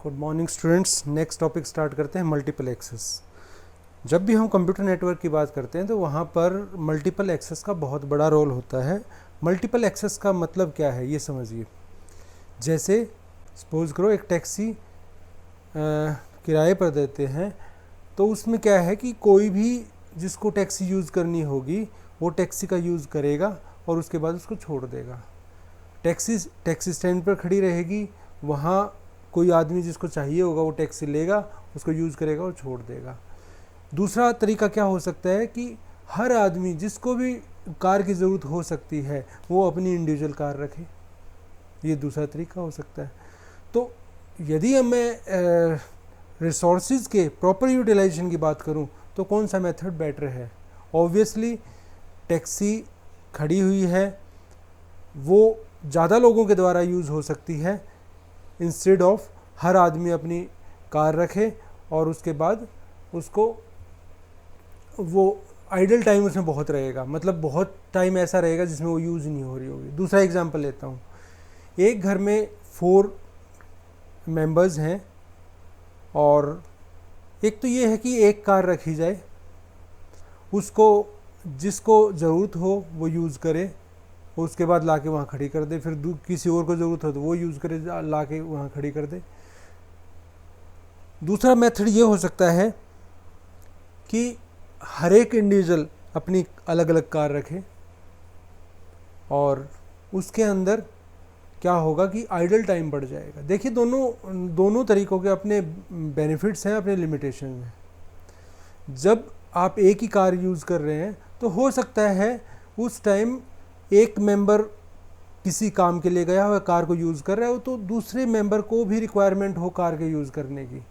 Good morning students. Next topic start करते हैं multiple access. जब भी हम कंप्यूटर नेटवर्क की बात करते हैं तो वहाँ पर मल्टीपल एक्सेस का बहुत बड़ा रोल होता है। मल्टीपल एक्सेस का मतलब क्या है ये समझिए। जैसे सपोज करो एक टैक्सी किराए पर देते हैं, तो उसमें क्या है कि कोई भी जिसको टैक्सी यूज़ करनी होगी वो टैक्सी का यूज़ करेगा और उसके बाद उसको छोड़ देगा। टैक्सी स्टैंड पर खड़ी रहेगी, वहाँ कोई आदमी जिसको चाहिए होगा वो टैक्सी लेगा, उसको यूज़ करेगा और छोड़ देगा। दूसरा तरीका क्या हो सकता है कि हर आदमी जिसको भी कार की ज़रूरत हो सकती है वो अपनी इंडिविजुअल कार रखे, ये दूसरा तरीका हो सकता है। तो यदि मैं रिसोर्सेज के प्रॉपर यूटिलाइजेशन की बात करूं तो कौन सा मेथड बेटर है? ऑब्वियसली टैक्सी खड़ी हुई है, वो ज़्यादा लोगों के द्वारा यूज़ हो सकती है, इंस्टेड ऑफ हर आदमी अपनी कार रखे और उसके बाद उसको वो आइडल टाइम उसमें बहुत रहेगा, मतलब बहुत टाइम ऐसा रहेगा जिसमें वो यूज़ नहीं हो रही होगी। दूसरा एग्जांपल लेता हूँ। एक घर में 4 मेंबर्स हैं और एक तो ये है कि एक कार रखी जाए, उसको जिसको ज़रूरत हो वो यूज़ करे, उसके बाद लाके वहाँ खड़ी कर दे, फिर किसी और को ज़रूरत हो तो वो यूज़ करे, लाके वहाँ खड़ी कर दे। दूसरा मेथड ये हो सकता है कि हर एक इंडिविजुअल अपनी अलग अलग कार रखे और उसके अंदर क्या होगा कि आइडल टाइम बढ़ जाएगा। देखिए दोनों तरीकों के अपने बेनिफिट्स हैं, अपने लिमिटेशन हैं। जब आप एक ही कार यूज़ कर रहे हैं तो हो सकता है उस टाइम एक मेंबर किसी काम के लिए गया हुआ कार को यूज़ कर रहा है, तो दूसरे मेंबर को भी रिक्वायरमेंट हो कार के यूज़ करने की,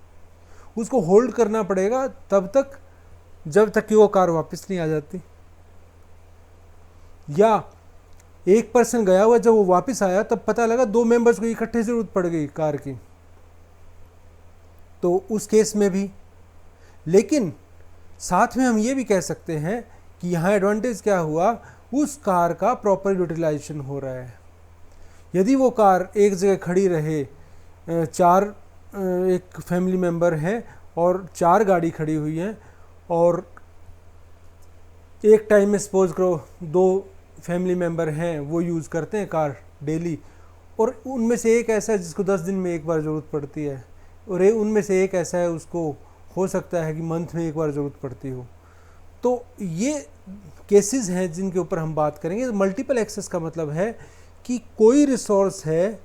उसको होल्ड करना पड़ेगा तब तक जब तक कि वो कार वापस नहीं आ जाती। या एक पर्सन गया हुआ, जब वो वापस आया तब पता लगा 2 मेंबर्स को इकट्ठे ज़रूरत पड़ गई कार की, तो उस केस में भी। लेकिन साथ में हम ये भी कह सकते हैं कि यहाँ एडवांटेज क्या हुआ, उस कार का प्रॉपर यूटिलाइजेशन हो रहा है। यदि वो कार एक जगह खड़ी रहे, एक फैमिली मेंबर हैं और 4 गाड़ी खड़ी हुई हैं और एक टाइम में सपोज करो 2 फैमिली मेंबर हैं वो यूज़ करते हैं कार डेली, और उनमें से एक ऐसा है जिसको 10 दिन में एक बार ज़रूरत पड़ती है, और उनमें से एक ऐसा है उसको हो सकता है कि मंथ में एक बार ज़रूरत पड़ती हो। तो ये केसेस हैं जिनके ऊपर हम बात करेंगे। मल्टीपल एक्सेस का मतलब है कि कोई रिसोर्स है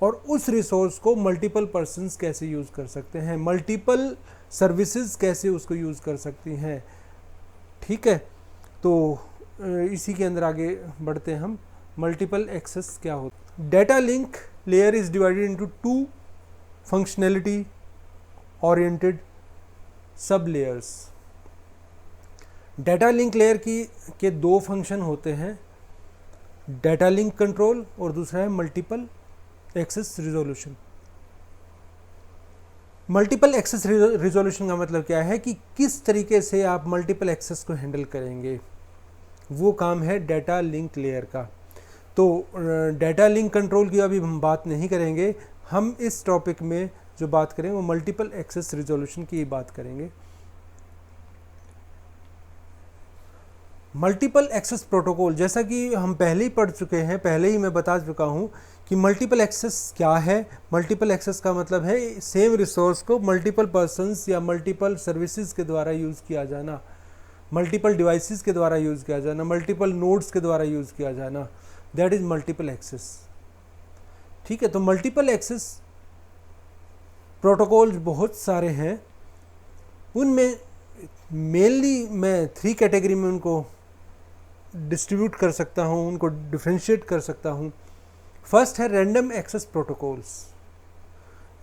और उस रिसोर्स को मल्टीपल पर्सन्स कैसे यूज़ कर सकते हैं, मल्टीपल सर्विसेज कैसे उसको यूज़ कर सकती हैं। ठीक है, तो इसी के अंदर आगे बढ़ते हैं हम। मल्टीपल एक्सेस क्या होता है? Data link layer is divided into 2 functionality oriented सब लेयर्स। डेटा लिंक लेयर के 2 फंक्शन होते हैं, डेटा लिंक कंट्रोल और दूसरा है multiple access resolution. Multiple access resolution का मतलब क्या है कि किस तरीके से आप मल्टीपल एक्सेस को हैंडल करेंगे, वो काम है डेटा लिंक लेयर का। तो डेटा लिंक कंट्रोल की अभी हम बात नहीं करेंगे, हम इस टॉपिक में जो बात करेंगे वो मल्टीपल एक्सेस रिजोल्यूशन की बात करेंगे। मल्टीपल एक्सेस प्रोटोकॉल, जैसा कि हम पहले ही पढ़ चुके हैं, पहले ही मैं बता चुका हूं कि मल्टीपल एक्सेस क्या है। मल्टीपल एक्सेस का मतलब है सेम रिसोर्स को मल्टीपल पर्सन्स या मल्टीपल सर्विसेज के द्वारा यूज़ किया जाना, मल्टीपल डिवाइसेस के द्वारा यूज़ किया जाना, मल्टीपल नोड्स के द्वारा यूज़ किया जाना, दैट इज़ मल्टीपल एक्सेस। ठीक है, तो मल्टीपल एक्सेस प्रोटोकॉल बहुत सारे हैं, उनमें मेनली मैं 3 कैटेगरी में उनको डिस्ट्रीब्यूट कर सकता हूँ, उनको डिफ्रेंशिएट कर सकता हूँ। फर्स्ट है random access protocols.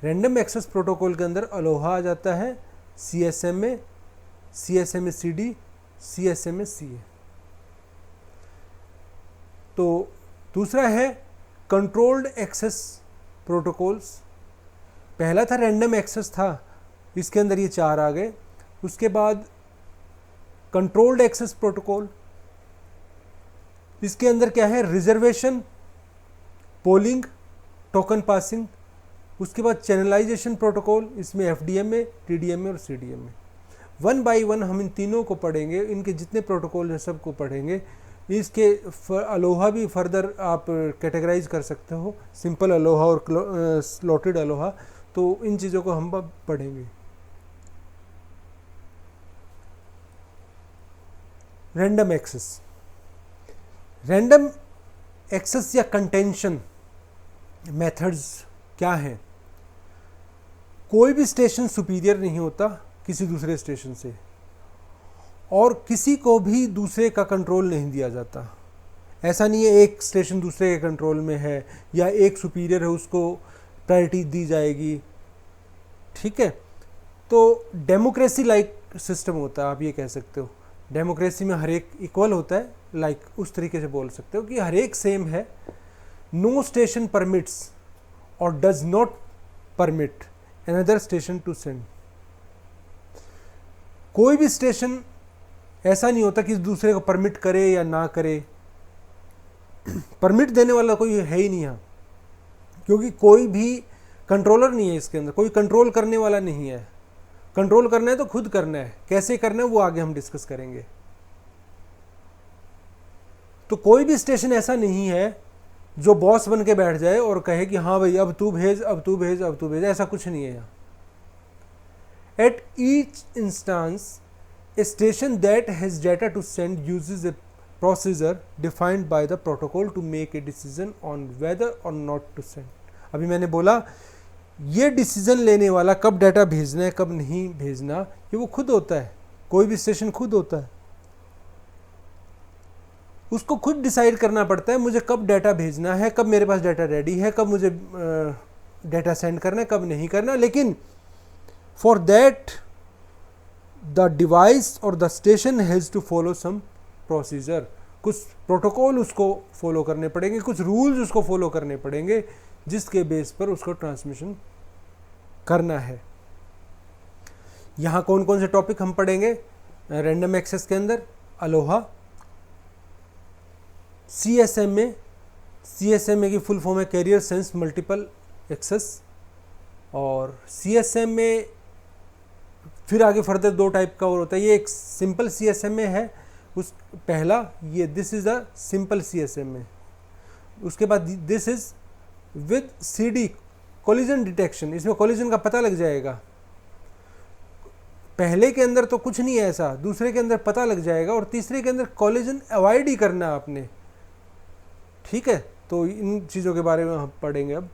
Random access protocol के अंदर अलोहा आ जाता है, CSMA, CSMA-CD, CSMA-CA। तो दूसरा है कंट्रोल्ड एक्सेस प्रोटोकॉल्स। पहला था रैंडम एक्सेस था, इसके अंदर ये 4 आ गए। उसके बाद कंट्रोल्ड एक्सेस प्रोटोकॉल, इसके अंदर क्या है, रिजर्वेशन, पोलिंग, टोकन पासिंग, उसके बाद चैनलाइजेशन प्रोटोकॉल, इसमें FDMA, TDMA और CDMA। 1 बाई 1 हम इन तीनों को पढ़ेंगे, इनके जितने प्रोटोकॉल हैं सबको पढ़ेंगे। इसके अलोहा भी फर्दर आप कैटेगराइज कर सकते हो, सिंपल अलोहा और स्लॉटेड अलोहा, तो इन चीज़ों को हम पढ़ेंगे। रैंडम एक्सेस, रैंडम एक्सेस या कंटेंशन मेथड्स क्या हैं? कोई भी स्टेशन सुपीरियर नहीं होता किसी दूसरे स्टेशन से, और किसी को भी दूसरे का कंट्रोल नहीं दिया जाता। ऐसा नहीं है एक स्टेशन दूसरे के कंट्रोल में है या एक सुपीरियर है उसको प्रायोरिटी दी जाएगी, ठीक है। तो डेमोक्रेसी लाइक सिस्टम होता है, आप ये कह सकते हो। डेमोक्रेसी में हर एक इक्वल होता है, लाइक उस तरीके से बोल सकते हो कि हर एक सेम है। नो स्टेशन परमिट्स और does not permit another station to send. कोई भी स्टेशन ऐसा नहीं होता कि दूसरे को परमिट करे या ना करे। परमिट देने वाला कोई है ही नहीं यहाँ, क्योंकि कोई भी कंट्रोलर नहीं है इसके अंदर, कोई कंट्रोल करने वाला नहीं है। कंट्रोल करना है तो खुद करना है, कैसे करना है वो आगे हम डिस्कस करेंगे। तो कोई भी स्टेशन ऐसा नहीं है जो बॉस बन के बैठ जाए और कहे कि हाँ भाई अब तू भेज, अब तू भेज, अब तू भेज, ऐसा कुछ नहीं है यहाँ। At each instance a station that has data to send uses a procedure defined by the protocol to make a decision on whether or not to send। अभी मैंने बोला ये डिसीजन लेने वाला कब डाटा भेजना है कब नहीं भेजना, ये वो खुद होता है, कोई भी स्टेशन खुद होता है। उसको खुद डिसाइड करना पड़ता है मुझे कब डाटा भेजना है, कब मेरे पास डाटा रेडी है, कब मुझे डाटा सेंड करना है, कब नहीं करना। लेकिन फॉर दैट द डिवाइस और the station has to follow some procedure. कुछ प्रोटोकॉल उसको फॉलो करने पड़ेंगे, कुछ रूल्स उसको फॉलो करने पड़ेंगे, जिसके बेस पर उसको ट्रांसमिशन करना है। यहाँ कौन कौन से टॉपिक हम पढ़ेंगे रैंडम एक्सेस के अंदर? अलोहा, CSMA, CSMA की फुल फॉर्म है कैरियर सेंस मल्टीपल एक्सेस, और CSMA फिर आगे फर्दर दो टाइप का और होता है। ये एक सिंपल CSMA है, उस पहला ये this is a simple CSMA। उसके बाद this is with CD collision detection, इसमें कोलिजन का पता लग जाएगा। पहले के अंदर तो कुछ नहीं है ऐसा, दूसरे के अंदर पता लग जाएगा, और तीसरे के अंदर कोलिजन अवॉइड ही करना है आपने, ठीक है। तो इन चीज़ों के बारे में हम पढ़ेंगे अब।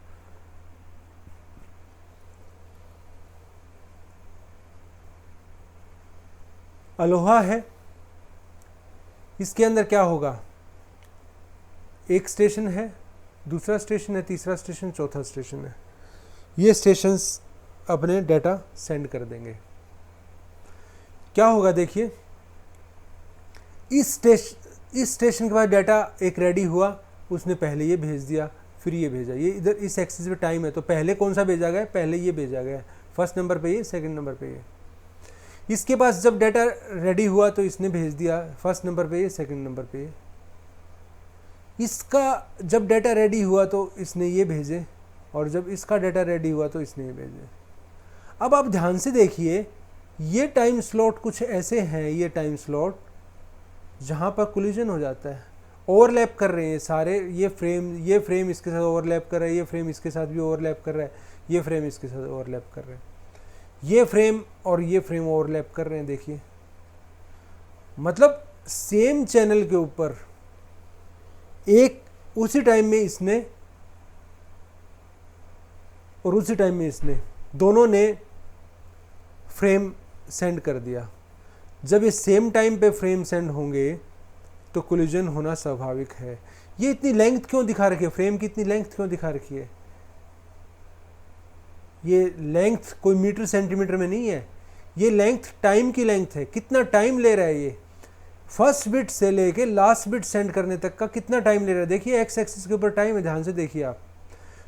अलोहा है, इसके अंदर क्या होगा? एक स्टेशन है, दूसरा स्टेशन है, तीसरा स्टेशन, चौथा स्टेशन है। ये स्टेशंस अपने डाटा सेंड कर देंगे। क्या होगा देखिए, इस स्टेशन के बाद डाटा एक रेडी हुआ, उसने पहले ये भेज दिया, फिर ये भेजा। ये इधर इस एक्सिस पे टाइम है, तो पहले कौन सा भेजा गया? पहले ये भेजा गया, फर्स्ट नंबर पे ये, सेकंड नंबर पे ये। इसके पास जब डाटा रेडी हुआ तो इसने भेज दिया, फर्स्ट नंबर पे ये, सेकंड नंबर पे ये। इसका जब डाटा रेडी हुआ तो इसने ये भेजे, और जब इसका डाटा रेडी हुआ तो इसने ये भेजे। अब आप ध्यान से देखिए, ये टाइम स्लॉट कुछ ऐसे हैं, ये टाइम स्लॉट जहाँ पर कोलिजन हो जाता है, ओवरलैप कर रहे हैं सारे। ये फ्रेम इसके साथ ओवरलैप कर रहा है, ये फ्रेम इसके साथ भी ओवरलैप कर रहा है, ये फ्रेम इसके साथ ओवरलैप कर रहे हैं, ये फ्रेम और ये फ्रेम ओवरलैप कर रहे हैं। देखिए, मतलब सेम चैनल के ऊपर एक उसी टाइम में इसने और उसी टाइम में इसने, दोनों ने फ्रेम सेंड कर दिया। जब ये सेम टाइम पे फ्रेम सेंड होंगे तो कोलिजन होना स्वाभाविक है। ये इतनी लेंथ क्यों दिखा रखी है? फ्रेम की इतनी लेंथ क्यों दिखा रखी है? ये लेंथ कोई मीटर सेंटीमीटर में नहीं है, ये लेंथ टाइम की लेंथ है। कितना टाइम ले रहा है ये, फर्स्ट बिट से लेके लास्ट बिट सेंड करने तक का कितना टाइम ले रहा है। देखिए एक्स एक्सिस के ऊपर टाइम है, ध्यान से देखिए आप।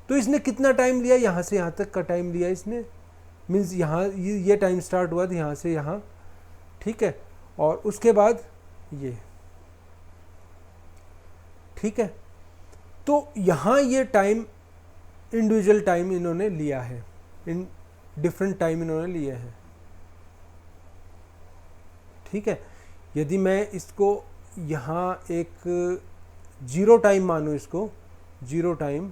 तो इसने कितना टाइम लिया, यहाँ से यहाँ तक का टाइम लिया इसने, मीन्स यहाँ ये टाइम स्टार्ट हुआ था यहाँ से यहाँ, ठीक है, और उसके बाद ये, ठीक है। तो यहाँ ये टाइम इंडिविजुअल टाइम इन्होंने लिया है, इन डिफरेंट टाइम इन्होंने लिए हैं। ठीक है, यदि मैं इसको यहाँ एक जीरो टाइम मानूँ, इसको जीरो टाइम,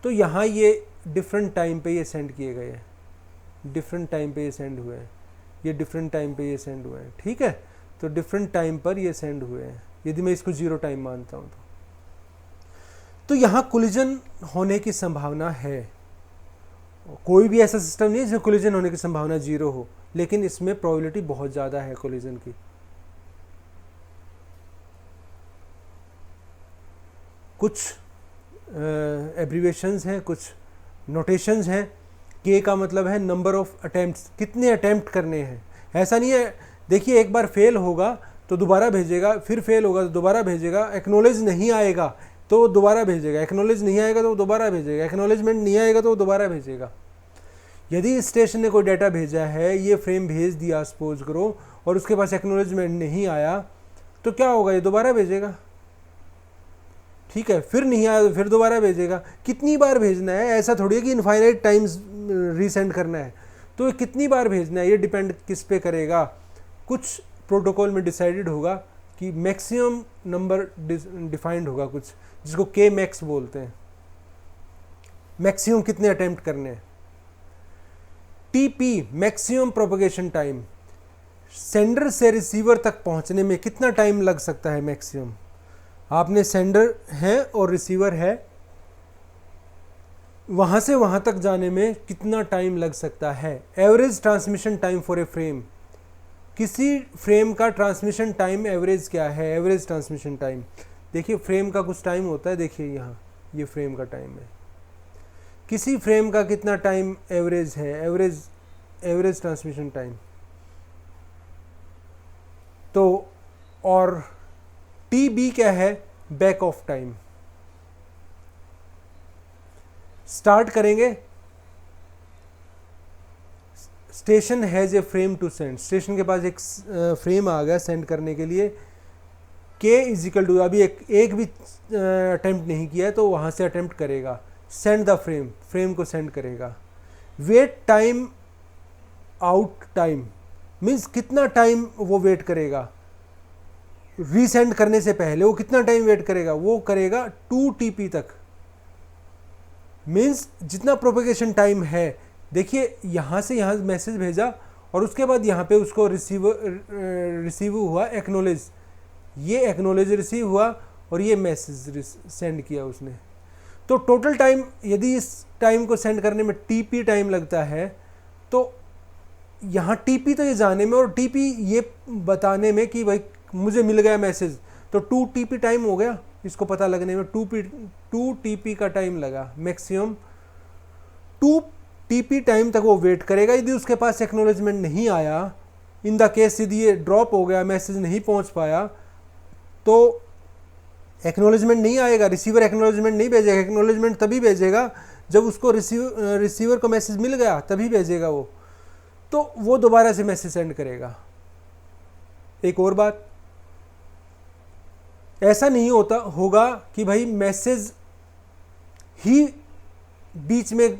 तो यहाँ ये डिफरेंट टाइम पे ये सेंड किए गए हैं, डिफरेंट टाइम पे ये सेंड हुए हैं, ये डिफरेंट टाइम पे ये सेंड हुए हैं। ठीक है, तो डिफरेंट टाइम पर ये सेंड हुए हैं, यदि मैं इसको जीरो टाइम मानता हूँ तो यहाँ कोलिजन होने की संभावना है। कोई भी ऐसा सिस्टम नहीं है जिसमें कोलिजन होने की संभावना जीरो हो, लेकिन इसमें प्रोबेबिलिटी बहुत ज़्यादा है कोलिजन की। कुछ एब्रीवेशंस हैं, कुछ नोटेशंस हैं। के का मतलब है नंबर ऑफ अटेम्प्ट्स, कितने अटेम्प्ट करने हैं। ऐसा नहीं है, देखिए एक बार फेल होगा तो दोबारा भेजेगा, फिर फेल होगा तो दोबारा भेजेगा, एक्नॉलेज नहीं आएगा तो दोबारा भेजेगा, एक्नॉलेज नहीं आएगा तो दोबारा भेजेगा, एक्नॉलेजमेंट नहीं आएगा तो दोबारा भेजेगा। यदि स्टेशन ने कोई डाटा भेजा है, ये फ्रेम भेज दिया सपोज करो, और उसके पास एक्नॉलेजमेंट नहीं आया, तो क्या होगा, ये दोबारा भेजेगा। ठीक है, फिर नहीं आया तो फिर दोबारा भेजेगा। कितनी बार भेजना है, ऐसा थोड़ी है कि इनफाइनाइट टाइम्स रीसेंड करना है, तो कितनी बार भेजना है ये डिपेंड किस पे करेगा। कुछ प्रोटोकॉल में डिसाइडेड होगा कि मैक्सिमम नंबर डिफाइंड होगा, कुछ जिसको के मैक्स बोलते हैं, मैक्सिमम कितने अटेम्प्ट करने हैं। TP maximum propagation time, sender से रिसीवर तक पहुंचने में कितना टाइम लग सकता है मैक्सिमम। आपने सेंडर है और रिसीवर है, वहां से वहां तक जाने में कितना टाइम लग सकता है। Average transmission time for a frame, किसी फ्रेम का ट्रांसमिशन टाइम एवरेज क्या है। एवरेज ट्रांसमिशन टाइम, देखिए फ्रेम का कुछ टाइम होता है, देखिए यहाँ ये फ्रेम का टाइम है, किसी फ्रेम का कितना टाइम एवरेज है, एवरेज ट्रांसमिशन टाइम। तो और टी बी क्या है, बैक ऑफ टाइम। स्टार्ट करेंगे, station has a frame to send, स्टेशन के पास एक फ्रेम आ गया सेंड करने के लिए। के इज इक्वल टू, अभी एक भी अटेम्प्ट नहीं किया है तो वहां से अटेम्प्ट करेगा, सेंड द फ्रेम, फ्रेम को सेंड करेगा। Wait time out time means कितना टाइम वो वेट करेगा, रीसेंड करने से पहले वो कितना टाइम वेट करेगा, वो करेगा 2 TP तक, मीन्स जितना प्रोपेगेशन टाइम है। देखिए यहाँ से यहाँ मैसेज भेजा और उसके बाद यहाँ पे उसको रिसीव हुआ एक्नॉलेज, ये एक्नॉलेज रिसीव हुआ और ये मैसेज सेंड किया उसने। तो टोटल टाइम, यदि इस टाइम को सेंड करने में TP टाइम लगता है, तो यहाँ TP तो ये जाने में और TP ये बताने में कि भाई मुझे मिल गया मैसेज, तो 2 TP टाइम हो गया इसको पता लगने में। 2 TP का टाइम लगा, मैक्सिमम 2 TP टाइम तक वो वेट करेगा। यदि उसके पास एक्नॉलेजमेंट नहीं आया, इन द केस यदि ये ड्रॉप हो गया, मैसेज नहीं पहुंच पाया, तो एक्नॉलेजमेंट नहीं आएगा, रिसीवर एक्नॉलेजमेंट नहीं भेजेगा। एक्नॉलेजमेंट तभी भेजेगा जब उसको रिसीवर को मैसेज मिल गया, तभी भेजेगा वो, तो वो दोबारा से मैसेज सेंड करेगा। एक और बात, ऐसा नहीं होगा कि भाई मैसेज ही बीच में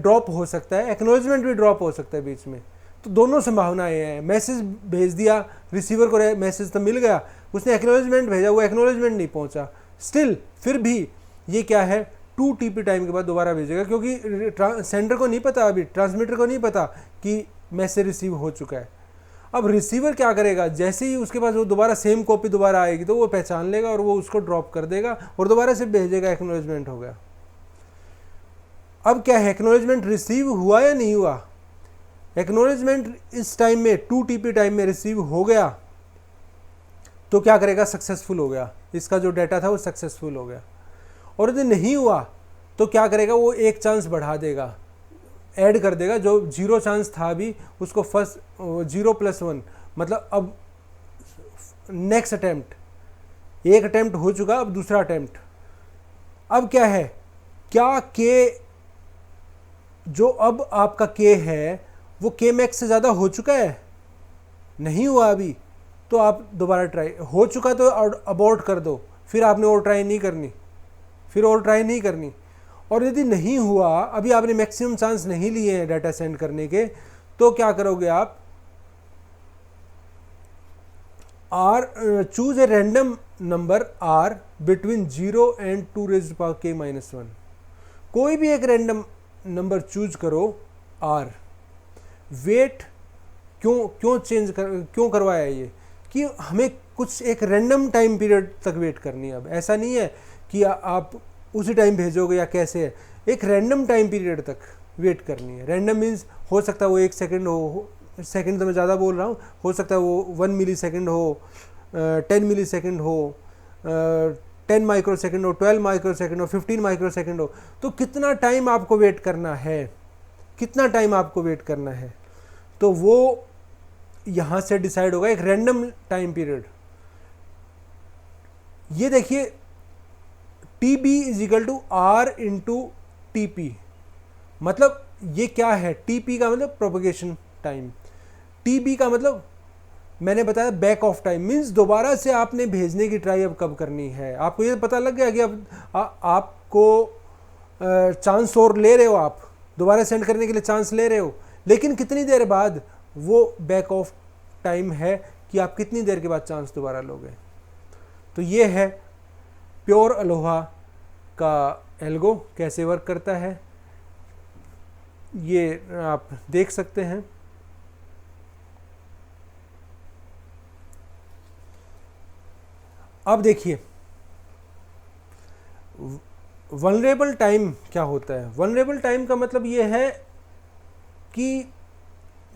ड्रॉप हो सकता है, एक्नॉलेजमेंट भी ड्रॉप हो सकता है बीच में। तो दोनों संभावनाएं हैं, मैसेज भेज दिया, रिसीवर को मैसेज तो मिल गया, उसने एक्नॉलेजमेंट भेजा, वो एक्नॉलेजमेंट नहीं पहुंचा, स्टिल फिर भी ये क्या है, 2 TP टाइम के बाद दोबारा भेजेगा, क्योंकि सेंडर को नहीं पता, अभी ट्रांसमीटर को नहीं पता कि मैसेज रिसीव हो चुका है। अब रिसीवर क्या करेगा, जैसे ही उसके पास वो दोबारा सेम कॉपी दोबारा आएगी तो वो पहचान लेगा और वो उसको ड्रॉप कर देगा और दोबारा से भेजेगा, एक्नॉलेजमेंट हो गया। अब क्या है, एक्नॉलेजमेंट रिसीव हुआ या नहीं हुआ। एक्नॉलेजमेंट इस टाइम में 2 TP टाइम में रिसीव हो गया तो क्या करेगा, सक्सेसफुल हो गया, इसका जो डाटा था वो सक्सेसफुल हो गया। और यदि नहीं हुआ तो क्या करेगा, वो एक चांस बढ़ा देगा, ऐड कर देगा, जो 0 चांस था अभी उसको फर्स्ट 0+1, मतलब अब नेक्स्ट अटेम्प्ट, एक अटेम्प्ट हो चुका, अब दूसरा अटेम्प्ट। अब क्या है, क्या के जो अब आपका के है वो के मैक्स से ज़्यादा हो चुका है, नहीं हुआ अभी, तो आप दोबारा ट्राई, हो चुका तो अबॉर्ट कर दो, फिर आपने और ट्राई नहीं करनी, फिर और ट्राई नहीं करनी। और यदि नहीं हुआ, अभी आपने मैक्सिमम चांस नहीं लिए हैं डाटा सेंड करने के, तो क्या करोगे आप, choose a random number r between 0 and 2 raised to power k minus 1। कोई भी एक रैंडम नंबर चूज करो r। वेट क्यों करवाया ये, कि हमें कुछ एक रैंडम टाइम पीरियड तक वेट करनी है। अब ऐसा नहीं है कि आप उसी टाइम भेजोगे या कैसे है, एक रैंडम टाइम पीरियड तक वेट करनी है। रैंडम मीन्स हो सकता है वो 1 सेकेंड हो, सेकेंड तो मैं ज़्यादा बोल रहा हूँ, हो सकता है वो 1 मिली सेकेंड हो, 10 मिली सेकेंड हो, 10 माइक्रो सेकेंड हो, 12 माइक्रो सेकेंड हो, 15 माइक्रो सेकेंड हो। तो कितना टाइम आपको वेट करना है, कितना टाइम आपको वेट करना है, तो वो यहाँ से डिसाइड होगा, एक रैंडम टाइम पीरियड। ये देखिए T B is equal to R into T P, मतलब ये क्या है, टी पी का मतलब प्रोपगेशन टाइम, टी बी का मतलब मैंने बताया बैक ऑफ टाइम, मीन्स दोबारा से आपने भेजने की ट्राई अब कब करनी है। आपको ये पता लग गया कि अब आपको चांस और ले रहे हो, आप दोबारा सेंड करने के लिए चांस ले रहे हो, लेकिन कितनी देर बाद, वो बैक ऑफ टाइम है कि आप कितनी देर के बाद चांस दोबारा लोगे। तो ये है प्योर अलोहा का एल्गो कैसे वर्क करता है, ये आप देख सकते हैं। अब देखिए वल्नरेबल टाइम क्या होता है। वल्नरेबल टाइम का मतलब ये है कि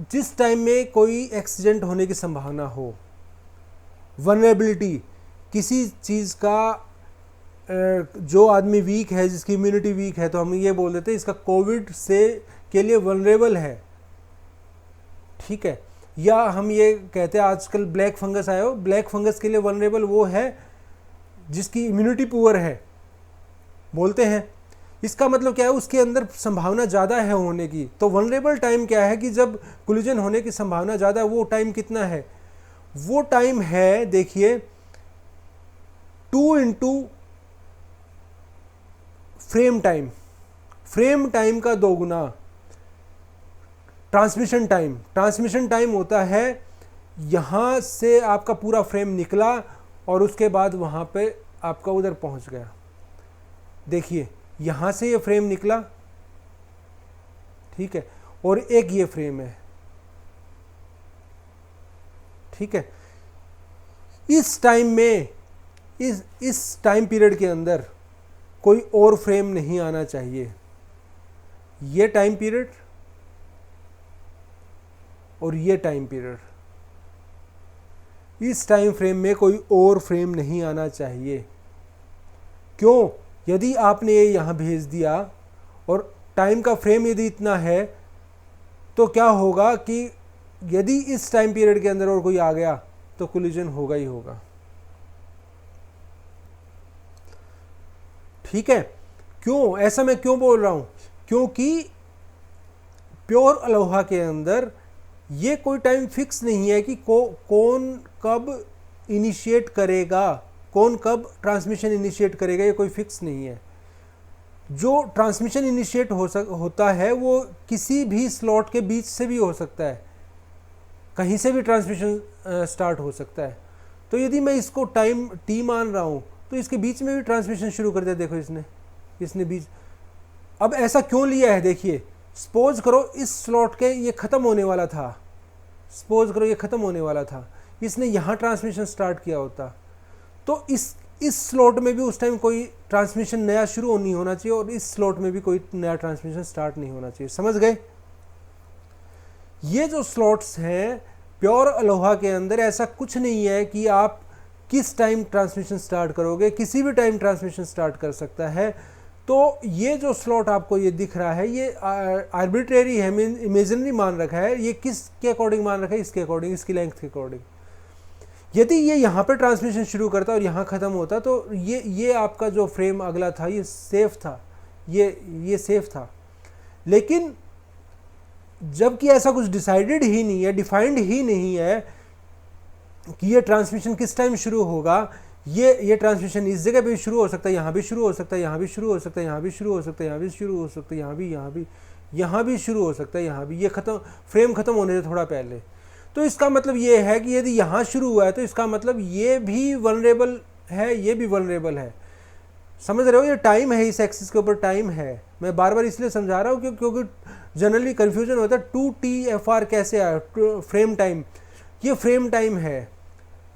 जिस टाइम में कोई एक्सीडेंट होने की संभावना हो, वल्नरेबिलिटी किसी चीज़ का, जो आदमी वीक है, जिसकी इम्यूनिटी वीक है, तो हम ये बोल देते हैं इसका कोविड से के लिए वल्नरेबल है, ठीक है। या हम ये कहते हैं आजकल ब्लैक फंगस आया हो, ब्लैक फंगस के लिए वल्नरेबल वो है जिसकी इम्यूनिटी पुअर है, बोलते हैं। इसका मतलब क्या है, उसके अंदर संभावना ज़्यादा है होने की। तो वल्नरेबल टाइम क्या है कि जब कोलिजन होने की संभावना ज़्यादा है, वो टाइम कितना है, वो टाइम है देखिए 2 into frame time, frame time का 2 गुना ट्रांसमिशन टाइम। ट्रांसमिशन टाइम होता है यहाँ से आपका पूरा फ्रेम निकला और उसके बाद वहाँ पे आपका उधर पहुँच गया। देखिए यहाँ से ये फ्रेम निकला, ठीक है, और एक ये फ्रेम है, ठीक है। इस टाइम में, इस टाइम पीरियड के अंदर कोई और फ्रेम नहीं आना चाहिए। ये टाइम पीरियड और ये टाइम पीरियड, इस टाइम फ्रेम में कोई और फ्रेम नहीं आना चाहिए। क्यों, यदि आपने ये यहाँ भेज दिया और टाइम का फ्रेम यदि इतना है, तो क्या होगा कि यदि इस टाइम पीरियड के अंदर और कोई आ गया तो कोलिजन होगा ही होगा, ठीक है। क्यों, ऐसा मैं क्यों बोल रहा हूँ, क्योंकि प्योर अलोहा के अंदर ये कोई टाइम फिक्स नहीं है कि कौन कब इनिशिएट करेगा, कौन कब ट्रांसमिशन इनिशिएट करेगा, ये कोई फिक्स नहीं है। जो ट्रांसमिशन इनिशिएट होता है वो किसी भी स्लॉट के बीच से भी हो सकता है, कहीं से भी ट्रांसमिशन स्टार्ट हो सकता है। तो यदि मैं इसको टाइम टी मान रहा हूँ, तो इसके बीच में भी ट्रांसमिशन शुरू कर दिया। देखो इसने बीच, अब ऐसा क्यों लिया है, देखिए सपोज करो इस स्लॉट के ये ख़त्म होने वाला था, सपोज करो ये ख़त्म होने वाला था, इसने यहाँ ट्रांसमिशन स्टार्ट किया होता, तो इस स्लॉट में भी उस टाइम कोई ट्रांसमिशन नया शुरू नहीं होना चाहिए और इस स्लॉट में भी कोई नया ट्रांसमिशन स्टार्ट नहीं होना चाहिए। समझ गए। ये जो स्लॉट्स हैं प्योर अलोहा के अंदर, ऐसा कुछ नहीं है कि आप किस टाइम ट्रांसमिशन स्टार्ट करोगे, किसी भी टाइम ट्रांसमिशन स्टार्ट कर सकता है। तो ये जो स्लॉट आपको ये दिख रहा है, ये आर्बिट्रेरी है, मीन इमेजिनरी मान रखा है। ये किसके अकॉर्डिंग मान रखा है, इसके अकॉर्डिंग, इसकी लेंथ के अकॉर्डिंग। यदि ये यहाँ पे ट्रांसमिशन शुरू करता और यहाँ ख़त्म होता, तो ये आपका जो फ्रेम अगला था ये सेफ था, ये सेफ था। लेकिन जबकि ऐसा कुछ डिसाइडेड ही नहीं है, डिफाइंड ही नहीं है कि ये ट्रांसमिशन किस टाइम शुरू होगा, ये ट्रांसमिशन इस जगह भी शुरू हो सकता है, यहाँ भी शुरू हो सकता है, यहाँ भी शुरू हो सकता है, यहाँ भी शुरू हो सकता है, यहाँ भी शुरू हो सकता है, यहाँ भी शुरू हो सकता है, यहाँ भी, ये खत्म, फ्रेम खत्म होने से थोड़ा पहले। तो इसका मतलब ये है कि यदि यहाँ शुरू हुआ है तो इसका मतलब ये भी वल्नरेबल है, ये भी वल्नरेबल है। समझ रहे हो, ये टाइम है, इस एक्सिस के ऊपर टाइम है। मैं बार बार इसलिए समझा रहा हूँ क्योंकि जनरली कन्फ्यूजन होता है 2TFR कैसे आया, फ्रेम टाइम। ये फ्रेम टाइम है,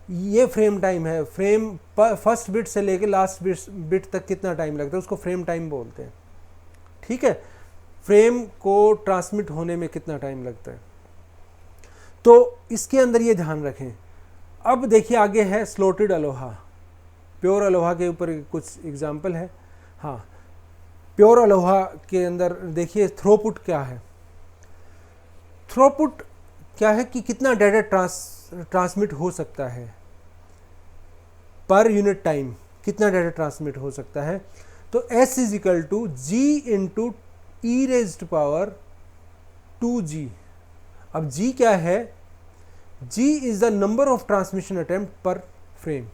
ये फ्रेम टाइम है। फ्रेम फर्स्ट बिट से लेके लास्ट बिट तक कितना टाइम लगता है उसको फ्रेम टाइम बोलते हैं। ठीक है, फ्रेम को ट्रांसमिट होने में कितना टाइम लगता है, तो इसके अंदर ये ध्यान रखें। अब देखिए आगे है स्लॉटेड अलोहा। प्योर अलोहा के ऊपर कुछ एग्जाम्पल है। हाँ, प्योर अलोहा के अंदर देखिए थ्रोपुट क्या है। थ्रोपुट क्या है कि कितना डाटा ट्रांसमिट हो सकता है पर यूनिट टाइम, कितना डाटा ट्रांसमिट हो सकता है। तो S is equal to G into e raised power 2G। अब G क्या है, G is the number of transmission attempt per frame.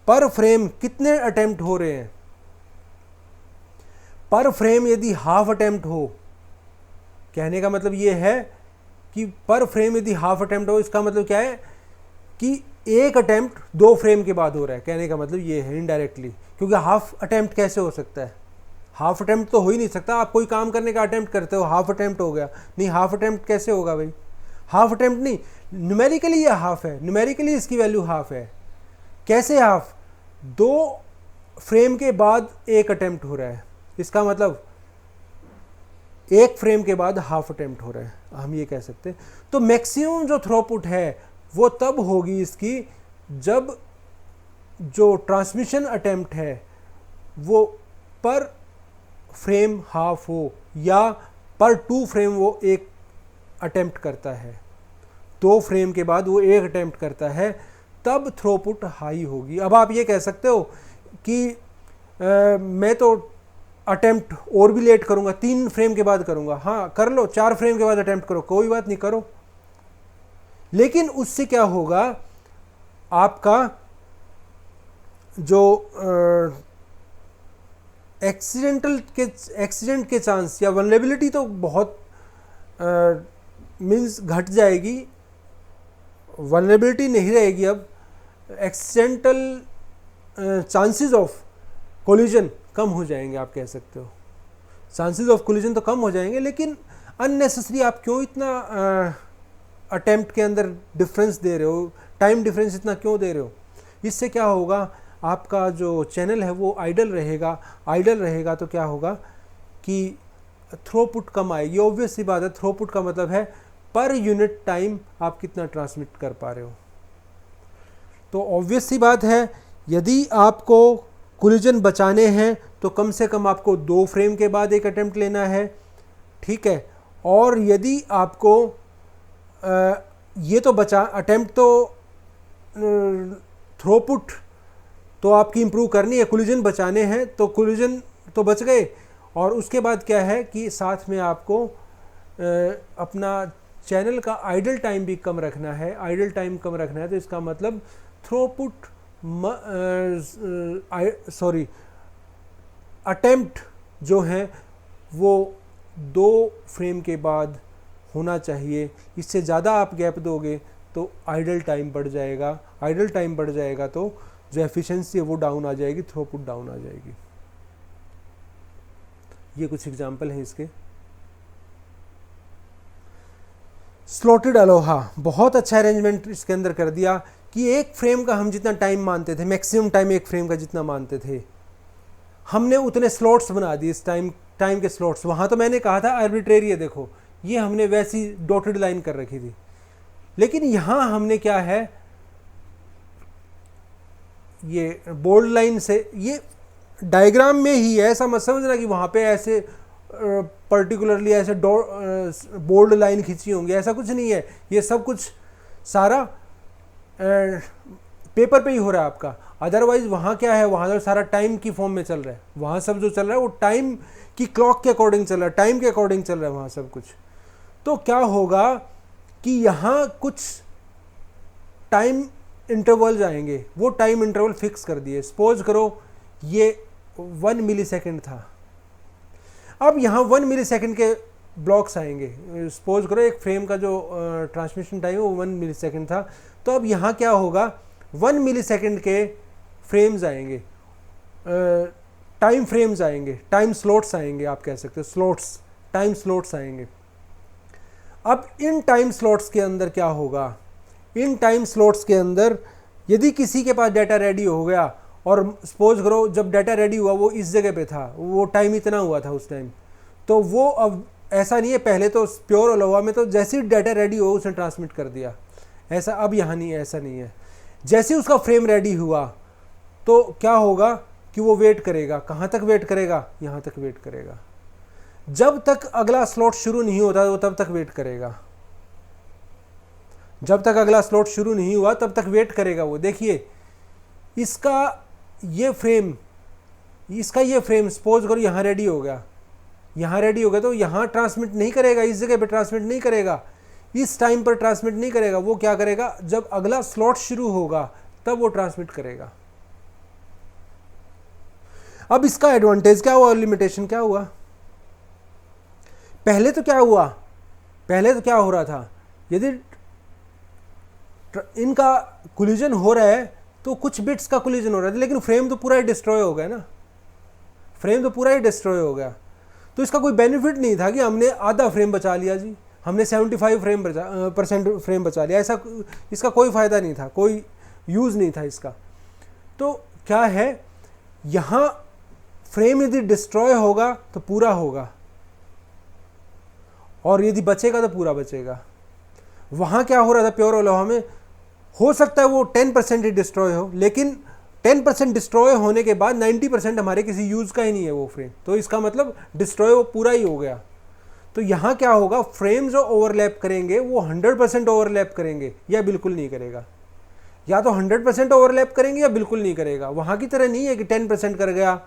Per frame कितने अटेम्प्ट हो रहे हैं, पर फ्रेम यदि हाफ अटेम्प्ट हो, कहने का मतलब ये है कि पर फ्रेम यदि हाफ अटेम्प्ट हो, इसका मतलब क्या है कि एक अटेम्प्ट 2 फ्रेम के बाद हो रहा है। कहने का मतलब ये है इनडायरेक्टली, क्योंकि हाफ अटेम्प्ट कैसे हो सकता है, हाफ अटेम्प्ट तो हो ही नहीं सकता। आप कोई काम करने का अटेम्प्ट करते हो, हाफ अटेम्प्ट हो गया, नहीं हाफ अटेम्प्ट कैसे होगा भाई, हाफ अटेम्प्ट नहीं, न्यूमेरिकली ये हाफ है, न्यूमेरिकली इसकी वैल्यू हाफ है। कैसे हाफ, 2 फ्रेम के बाद एक अटेम्प्ट हो रहा है, इसका मतलब एक फ्रेम के बाद हाफ अटेम्प्ट हो रहा है, हम ये कह सकते हैं। तो मैक्सिमम जो थ्रोपुट है वो तब होगी इसकी जब जो ट्रांसमिशन अटेम्प्ट है वो पर फ्रेम हाफ हो, या पर 2 फ्रेम वो एक अटेम्प्ट करता है, 2 फ्रेम के बाद वो एक अटेम्प्ट करता है, तब थ्रोपुट हाई होगी। अब आप ये कह सकते हो कि मैं तो अटेम्प्ट और भी लेट करूंगा, 3 फ्रेम के बाद करूंगा। हाँ कर लो, 4 फ्रेम के बाद अटेम्प्ट करो, कोई बात नहीं, करो। लेकिन उससे क्या होगा, आपका जो एक्सीडेंट के चांस या वल्नरेबिलिटी तो बहुत मीन्स घट जाएगी, वल्नरेबिलिटी नहीं रहेगी। अब एक्सीडेंटल चांसेस ऑफ कोलिजन कम हो जाएंगे, आप कह सकते हो। चांसेस ऑफ कोलिजन तो कम हो जाएंगे, लेकिन अननेसेसरी आप क्यों इतना अटेम्प्ट के अंदर डिफरेंस दे रहे हो, टाइम डिफरेंस इतना क्यों दे रहे हो। इससे क्या होगा, आपका जो चैनल है वो आइडल रहेगा। आइडल रहेगा तो क्या होगा कि थ्रोपुट कम आएगी। ऑब्वियस सी बात है, थ्रोपुट का मतलब है पर यूनिट टाइम आप कितना ट्रांसमिट कर पा रहे हो। तो ऑब्वियस सी बात है, यदि आपको कोलिजन बचाने हैं तो कम से कम आपको 2 फ्रेम के बाद एक अटेम्प्ट लेना है, ठीक है। और यदि आपको ये तो बचा अटेम्प्ट तो थ्रोपुट तो आपकी इम्प्रूव करनी है, कोलिजन बचाने हैं तो कोलिजन तो बच गए। और उसके बाद क्या है कि साथ में आपको अपना चैनल का आइडल टाइम भी कम रखना है। आइडल टाइम कम रखना है तो इसका मतलब थ्रोपुट अटेम्प्ट जो है वो 2 फ्रेम के बाद होना चाहिए। इससे ज़्यादा आप गैप दोगे तो आइडल टाइम बढ़ जाएगा। आइडल टाइम बढ़ जाएगा तो जो एफिशिएंसी है वो डाउन आ जाएगी, थ्रोपुट डाउन आ जाएगी। ये कुछ एग्जांपल हैं इसके। स्लॉटेड अलोहा, बहुत अच्छा अरेंजमेंट इसके अंदर कर दिया कि एक फ्रेम का हम जितना टाइम मानते थे, मैक्सिमम टाइम एक फ्रेम का जितना मानते थे, हमने उतने स्लॉट्स बना दिए, इस टाइम के स्लॉट्स। वहाँ तो मैंने कहा था आर्बिट्रेरी है, देखो ये हमने वैसी डॉटेड लाइन कर रखी थी। लेकिन यहाँ हमने क्या है, ये बोल्ड लाइन से, ये डायग्राम में ही है, ऐसा मत समझना कि वहाँ पे ऐसे पर्टिकुलरली ऐसे बोल्ड लाइन खींची होंगी, ऐसा कुछ नहीं है। ये सब कुछ सारा पेपर पे ही हो रहा है आपका। अदरवाइज वहाँ क्या है, वहाँ तो सारा टाइम की फॉर्म में चल रहा है। वहाँ सब जो चल रहा है वो टाइम की क्लॉक के अकॉर्डिंग चल रहा है, टाइम के अकॉर्डिंग चल रहा है वहाँ सब कुछ। तो क्या होगा कि यहाँ कुछ टाइम इंटरवल आएंगे, वो टाइम इंटरवल फिक्स कर दिए। सपोज करो ये 1 मिलीसेकंड था, अब यहाँ 1 मिलीसेकंड के ब्लॉक्स आएंगे। सपोज करो एक फ्रेम का जो ट्रांसमिशन टाइम है वो 1 मिलीसेकंड था, तो अब यहाँ क्या होगा, 1 मिलीसेकंड के फ्रेम्स आएंगे, टाइम फ्रेम्स आएंगे, टाइम स्लॉट्स आएंगे, आप कह सकते हो स्लॉट्स, टाइम स्लॉट्स आएंगे। अब इन टाइम स्लॉट्स के अंदर क्या होगा, इन टाइम स्लॉट्स के अंदर यदि किसी के पास डाटा रेडी हो गया, और सपोज करो जब डाटा रेडी हुआ वो इस जगह पे था, वो टाइम इतना हुआ था उस टाइम, तो वो अब ऐसा नहीं है, पहले तो प्योर अलोवा में तो जैसे ही डाटा रेडी हो उसने ट्रांसमिट कर दिया, ऐसा अब यहाँ नहीं है, ऐसा नहीं है। जैसे ही उसका फ्रेम रेडी हुआ तो क्या होगा कि वो वेट करेगा, कहाँ तक वेट करेगा, यहाँ तक वेट करेगा, जब तक अगला स्लॉट शुरू नहीं होता वो तब तक वेट करेगा, जब तक अगला स्लॉट शुरू नहीं हुआ तब तक वेट करेगा वो। देखिए इसका ये फ्रेम सपोज करो यहाँ रेडी हो गया, यहाँ रेडी हो गया, तो यहाँ ट्रांसमिट नहीं करेगा, इस जगह पे ट्रांसमिट नहीं करेगा, इस टाइम पर ट्रांसमिट नहीं करेगा, वो क्या करेगा, जब अगला स्लॉट शुरू होगा तब वो ट्रांसमिट करेगा। अब इसका एडवांटेज क्या हुआ और लिमिटेशन क्या हुआ, पहले तो क्या हुआ, पहले तो क्या हो रहा था, यदि इनका कोलिजन हो रहा है तो कुछ बिट्स का कोलिजन हो रहा था, लेकिन फ्रेम तो पूरा ही डिस्ट्रॉय हो गया ना, फ्रेम तो पूरा ही डिस्ट्रॉय हो गया, तो इसका कोई बेनिफिट नहीं था कि हमने आधा फ्रेम बचा लिया जी, हमने 75% फ्रेम बचा लिया, ऐसा इसका कोई फ़ायदा नहीं था, कोई यूज़ नहीं था इसका। तो क्या है, यहाँ फ्रेम यदि डिस्ट्रॉय होगा तो पूरा होगा, और यदि बचेगा तो पूरा बचेगा। वहाँ क्या हो रहा था प्योर अलोहा में, हो सकता है वो 10% ही डिस्ट्रॉय हो, लेकिन 10% डिस्ट्रॉय होने के बाद 90% हमारे किसी यूज़ का ही नहीं है वो फ्रेम, तो इसका मतलब डिस्ट्रॉय वो पूरा ही हो गया। तो यहाँ क्या होगा, फ्रेम जो ओवरलैप करेंगे वो 100% ओवरलैप करेंगे या बिल्कुल नहीं करेगा, या तो 100% ओवरलैप करेंगे या बिल्कुल नहीं करेगा। वहाँ की तरह नहीं है कि 10% कर गया,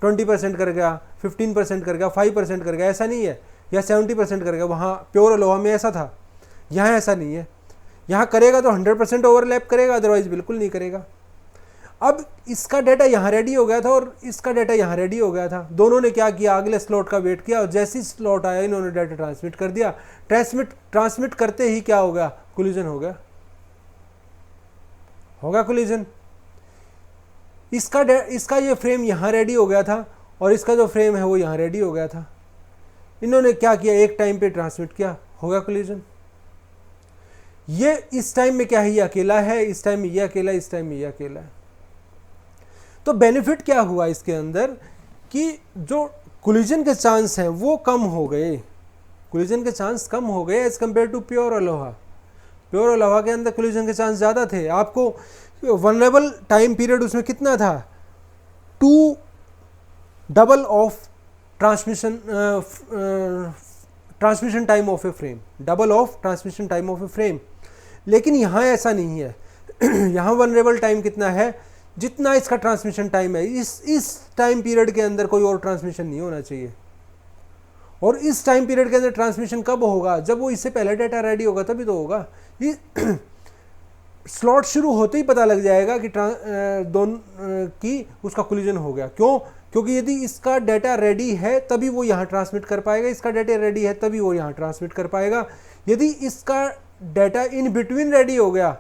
20% कर गया, 15% कर गया, 5% कर गया, ऐसा नहीं है, या 70% कर गया। वहाँ प्योर अलोहा में ऐसा था, यहाँ ऐसा नहीं है, यहाँ करेगा तो 100% ओवरलैप करेगा, अदरवाइज बिल्कुल नहीं करेगा। अब इसका डाटा यहाँ रेडी हो गया था और इसका डाटा यहाँ रेडी हो गया था, दोनों ने क्या किया, अगले स्लॉट का वेट किया, और जैसे ही स्लॉट आया इन्होंने डाटा ट्रांसमिट कर दिया। ट्रांसमिट करते ही क्या हो गया, कोलिजन हो गया, होगा कोलिजन। इसका ये फ्रेम यहाँ रेडी हो गया था और इसका जो फ्रेम है वो यहाँ रेडी हो गया था, इन्होंने क्या किया, एक टाइम पे ट्रांसमिट किया, होगा कोलिजन। ये इस टाइम में क्या है, ये अकेला है, इस टाइम में ये अकेला, इस टाइम में ये अकेला है। तो बेनिफिट क्या हुआ इसके अंदर कि जो कोलिजन के चांस हैं वो कम हो गए, कोलिजन के चांस कम हो गए as compared to pure ALOHA. Pure ALOHA के अंदर कोलिजन के चांस ज़्यादा थे। आपको वनरेबल टाइम पीरियड उसमें कितना था, 2 double of transmission time of a frame, double of transmission time of a frame. लेकिन यहाँ ऐसा नहीं है यहाँ वनरेबल टाइम कितना है, जितना इसका ट्रांसमिशन टाइम है, इस टाइम पीरियड के अंदर कोई और ट्रांसमिशन नहीं होना चाहिए। और इस टाइम पीरियड के अंदर ट्रांसमिशन कब होगा, जब वो इससे पहले डाटा रेडी होगा तभी तो होगा। स्लॉट शुरू होते ही पता लग जाएगा कि की उसका कोलिजन हो गया। क्यों, क्योंकि यदि इसका डाटा रेडी है तभी वो यहाँ ट्रांसमिट कर पाएगा, इसका डाटा रेडी है तभी वो यहाँ ट्रांसमिट कर पाएगा। यदि इसका डाटा इन बिटवीन रेडी हो गया,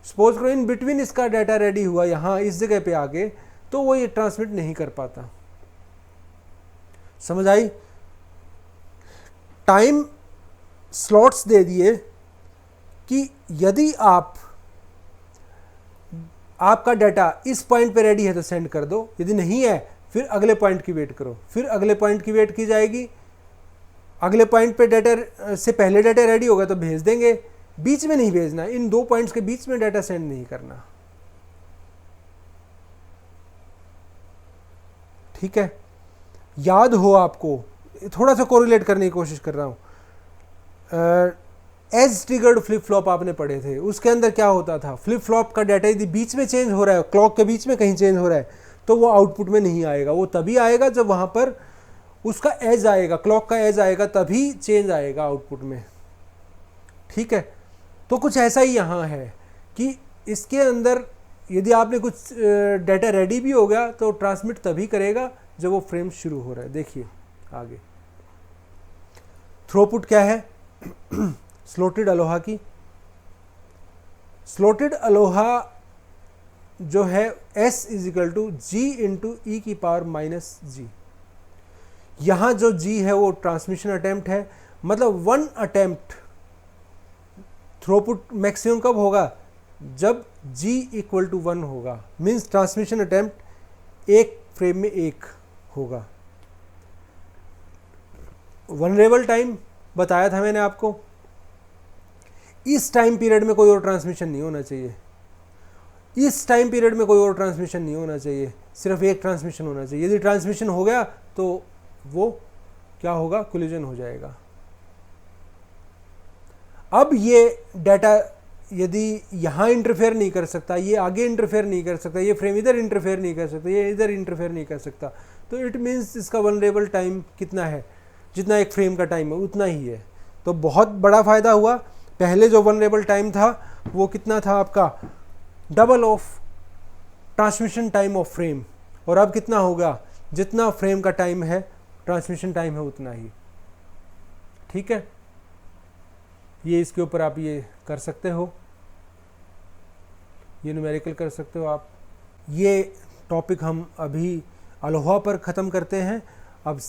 सपोज करो इन बिटवीन इसका डाटा रेडी हुआ यहाँ इस जगह पे आके, तो वो ये ट्रांसमिट नहीं कर पाता। समझ आई? टाइम स्लॉट्स दे दिए कि यदि आपका डाटा इस पॉइंट पे रेडी है तो सेंड कर दो, यदि नहीं है फिर अगले पॉइंट की वेट करो, फिर अगले पॉइंट की वेट की जाएगी, अगले पॉइंट पे डाटा से पहले डाटा रेडी होगा तो भेज देंगे, बीच में नहीं भेजना, इन 2 पॉइंट्स के बीच में डाटा सेंड नहीं करना। ठीक है, याद हो आपको, थोड़ा सा कोरिलेट करने की कोशिश कर रहा हूं। एज ट्रिगर्ड फ्लिप फ्लॉप आपने पढ़े थे, उसके अंदर क्या होता था, फ्लिप फ्लॉप का डाटा यदि बीच में चेंज हो रहा है, क्लॉक के बीच में कहीं चेंज हो रहा है, तो वो आउटपुट में नहीं आएगा, वो तभी आएगा जब वहां पर उसका एज आएगा, क्लॉक का एज आएगा, तभी चेंज आएगा आउटपुट में। ठीक है, तो कुछ ऐसा ही यहाँ है कि इसके अंदर यदि आपने कुछ डाटा रेडी भी हो गया तो ट्रांसमिट तभी करेगा जब वो फ्रेम शुरू हो रहा है। देखिए आगे थ्रूपुट क्या है स्लोटेड अलोहा की। स्लोटेड अलोहा जो है s is equal to G into e की पावर माइनस जी। यहाँ जो g है वो ट्रांसमिशन अटेम्प्ट है, मतलब 1 अटेम्प्ट थ्रूपुट मैक्सिमम कब होगा जब g इक्वल टू 1 होगा, मीन्स ट्रांसमिशन अटेम्प्ट एक फ्रेम में एक होगा। वनरेबल टाइम बताया था मैंने आपको, इस टाइम पीरियड में कोई और ट्रांसमिशन नहीं होना चाहिए, इस टाइम पीरियड में कोई और ट्रांसमिशन नहीं होना चाहिए, सिर्फ एक ट्रांसमिशन होना चाहिए। यदि ट्रांसमिशन हो गया तो वो क्या होगा, कोलिजन हो जाएगा। अब ये डाटा यदि यहाँ इंटरफेयर नहीं कर सकता, ये आगे इंटरफेयर नहीं कर सकता, ये फ्रेम इधर इंटरफेयर नहीं कर सकता, ये इधर इंटरफेयर नहीं कर सकता, तो इट मीन्स इसका वनरेबल टाइम कितना है, जितना एक फ्रेम का टाइम है उतना ही है। तो बहुत बड़ा फ़ायदा हुआ। पहले जो वनरेबल टाइम था वो कितना था आपका, double of transmission time of frame, और अब कितना होगा, जितना फ्रेम का टाइम है ट्रांसमिशन टाइम है उतना ही। ठीक है, ये इसके ऊपर आप ये कर सकते हो, ये न्यूमेरिकल कर सकते हो आप। ये टॉपिक हम अभी अलोहा पर ख़त्म करते हैं। अब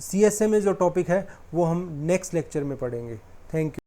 CSA में जो टॉपिक है वो हम नेक्स्ट लेक्चर में पढ़ेंगे। Thank you.